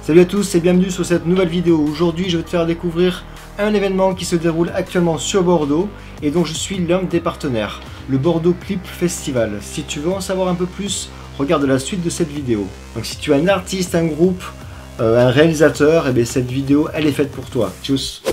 Salut à tous et bienvenue sur cette nouvelle vidéo. Aujourd'hui je vais te faire découvrir un événement qui se déroule actuellement sur Bordeaux et dont je suis l'un des partenaires, le Bordeaux Clip Festival. Si tu veux en savoir un peu plus, regarde la suite de cette vidéo. Donc si tu es un artiste, un groupe, un réalisateur, et bien cette vidéo elle est faite pour toi. Tchuss.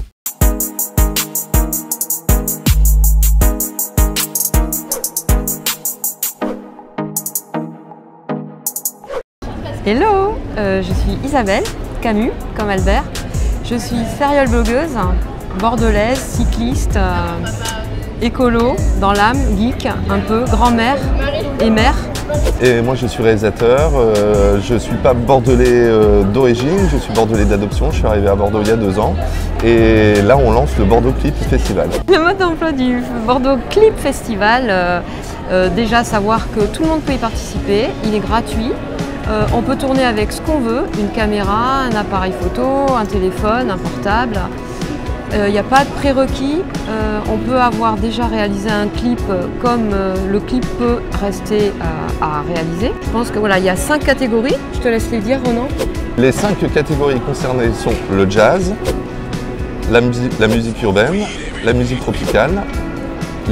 Hello, je suis Isabelle, Camus, comme Albert. Je suis serial blogueuse, bordelaise, cycliste, écolo, dans l'âme, geek, un peu, grand-mère et mère. Et moi je suis réalisateur, je ne suis pas bordelais d'origine, je suis bordelais d'adoption, je suis arrivé à Bordeaux il y a 2 ans. Et là on lance le Bordeaux Clip Festival. Le mode d'emploi du Bordeaux Clip Festival, déjà savoir que tout le monde peut y participer, il est gratuit. On peut tourner avec ce qu'on veut, une caméra, un appareil photo, un téléphone, un portable. Il n'y a pas de prérequis, on peut avoir déjà réalisé un clip comme le clip peut rester à réaliser. Je pense que voilà, il y a 5 catégories, je te laisse les dire Ronan. Les 5 catégories concernées sont le jazz, la musique urbaine, la musique tropicale,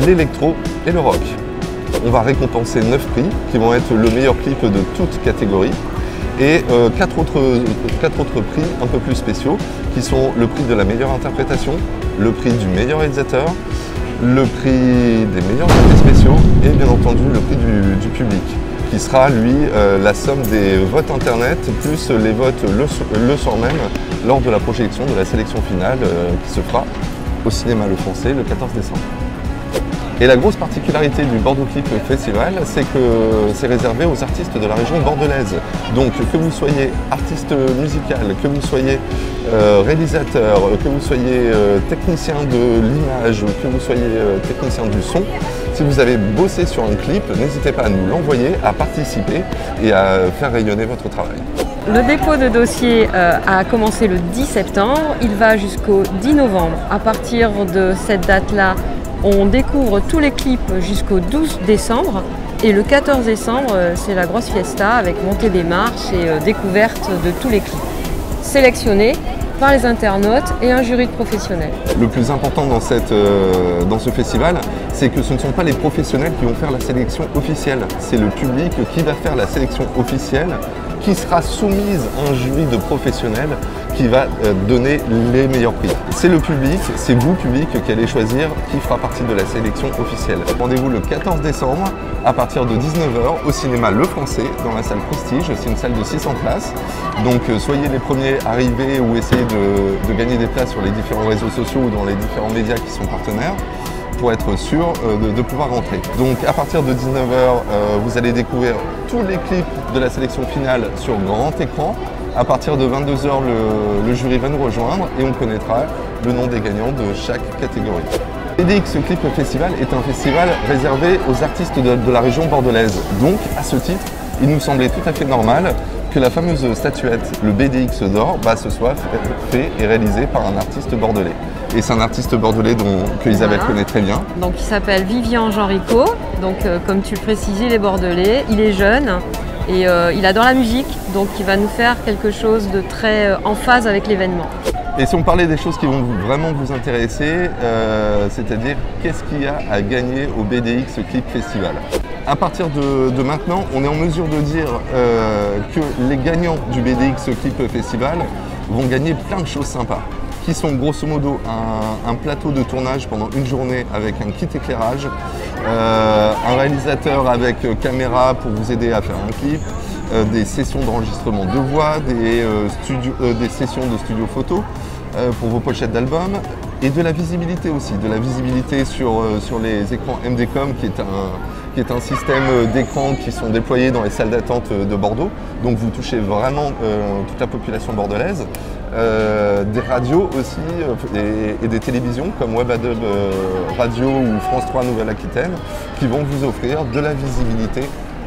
l'électro et le rock. On va récompenser 9 prix qui vont être le meilleur clip de toute catégorie et 4 autres prix un peu plus spéciaux qui sont le prix de la meilleure interprétation, le prix du meilleur réalisateur, le prix des meilleurs effets spéciaux et bien entendu le prix du public qui sera lui la somme des votes internet plus les votes le soir même lors de la projection de la sélection finale qui se fera au cinéma Le Français le 14 décembre. Et la grosse particularité du Bordeaux Clip Festival, c'est que c'est réservé aux artistes de la région bordelaise. Donc que vous soyez artiste musical, que vous soyez réalisateur, que vous soyez technicien de l'image, que vous soyez technicien du son, si vous avez bossé sur un clip, n'hésitez pas à nous l'envoyer, à participer et à faire rayonner votre travail. Le dépôt de dossier a commencé le 10 septembre, il va jusqu'au 10 novembre. À partir de cette date-là, on découvre tous les clips jusqu'au 12 décembre et le 14 décembre, c'est la grosse fiesta avec montée des marches et découverte de tous les clips. Sélectionnés par les internautes et un jury de professionnels. Le plus important dans ce festival, c'est que ce ne sont pas les professionnels qui vont faire la sélection officielle, c'est le public qui va faire la sélection officielle qui sera soumise à un jury de professionnels qui va donner les meilleurs prix. C'est le public, c'est vous public qui allez choisir qui fera partie de la sélection officielle. Rendez-vous le 14 décembre à partir de 19 h au cinéma Le Français dans la salle Prestige, c'est une salle de 600 places. Donc soyez les premiers arrivés ou essayez de gagner des places sur les différents réseaux sociaux ou dans les différents médias qui sont partenaires pour être sûr de pouvoir rentrer. Donc à partir de 19 h, vous allez découvrir tous les clips de la sélection finale sur grand écran. À partir de 22 h, le jury va nous rejoindre et on connaîtra le nom des gagnants de chaque catégorie. BDX Clip Festival est un festival réservé aux artistes de la région bordelaise. Donc à ce titre, il nous semblait tout à fait normal que la fameuse statuette, le BDX d'or, se soit fait et réalisé par un artiste bordelais. Et c'est un artiste bordelais que Isabelle connaît très bien. Donc il s'appelle Vivian Jean-Rico, donc comme tu le précisais, il est bordelais, il est jeune et il adore la musique, donc il va nous faire quelque chose de très en phase avec l'événement. Et si on parlait des choses qui vont vraiment vous intéresser, c'est-à-dire qu'est-ce qu'il y a à gagner au BDX Clip Festival. À partir de maintenant, on est en mesure de dire que les gagnants du BDX Clip Festival vont gagner plein de choses sympas, qui sont grosso modo un plateau de tournage pendant une journée avec un kit éclairage, un réalisateur avec caméra pour vous aider à faire un clip, des sessions d'enregistrement de voix, des sessions de studio photo pour vos pochettes d'albums et de la visibilité aussi, de la visibilité sur les écrans MDCOM qui est un système d'écrans qui sont déployés dans les salles d'attente de Bordeaux. Donc vous touchez vraiment toute la population bordelaise. Des radios aussi et des télévisions comme Webadub Radio ou France 3 Nouvelle-Aquitaine qui vont vous offrir de la visibilité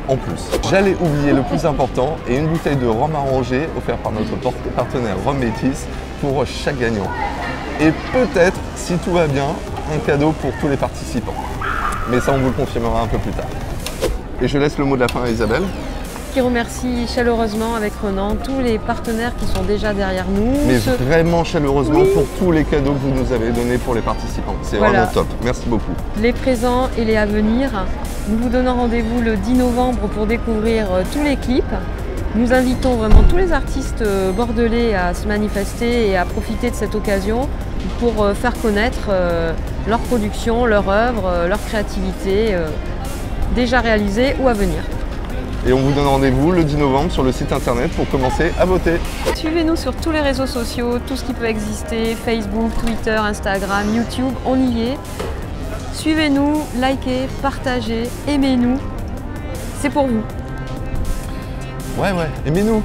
en plus. J'allais oublier le plus important et une bouteille de rhum arrangé offerte par notre partenaire Rhum Métis pour chaque gagnant. Et peut-être, si tout va bien, un cadeau pour tous les participants. Mais ça, on vous le confirmera un peu plus tard. Et je laisse le mot de la fin à Isabelle. qui remercie chaleureusement avec Renan tous les partenaires qui sont déjà derrière nous. Mais vraiment chaleureusement pour tous les cadeaux que vous nous avez donnés pour les participants. C'est vraiment top. Merci beaucoup. Les présents et les à venir. Nous vous donnons rendez-vous le 10 novembre pour découvrir tous les clips. Nous invitons vraiment tous les artistes bordelais à se manifester et à profiter de cette occasion pour faire connaître leur production, leur œuvre, leur créativité déjà réalisée ou à venir. Et on vous donne rendez-vous le 10 novembre sur le site internet pour commencer à voter. Suivez-nous sur tous les réseaux sociaux, tout ce qui peut exister, Facebook, Twitter, Instagram, YouTube, on y est. Suivez-nous, likez, partagez, aimez-nous, c'est pour vous. Ouais, aimez-nous.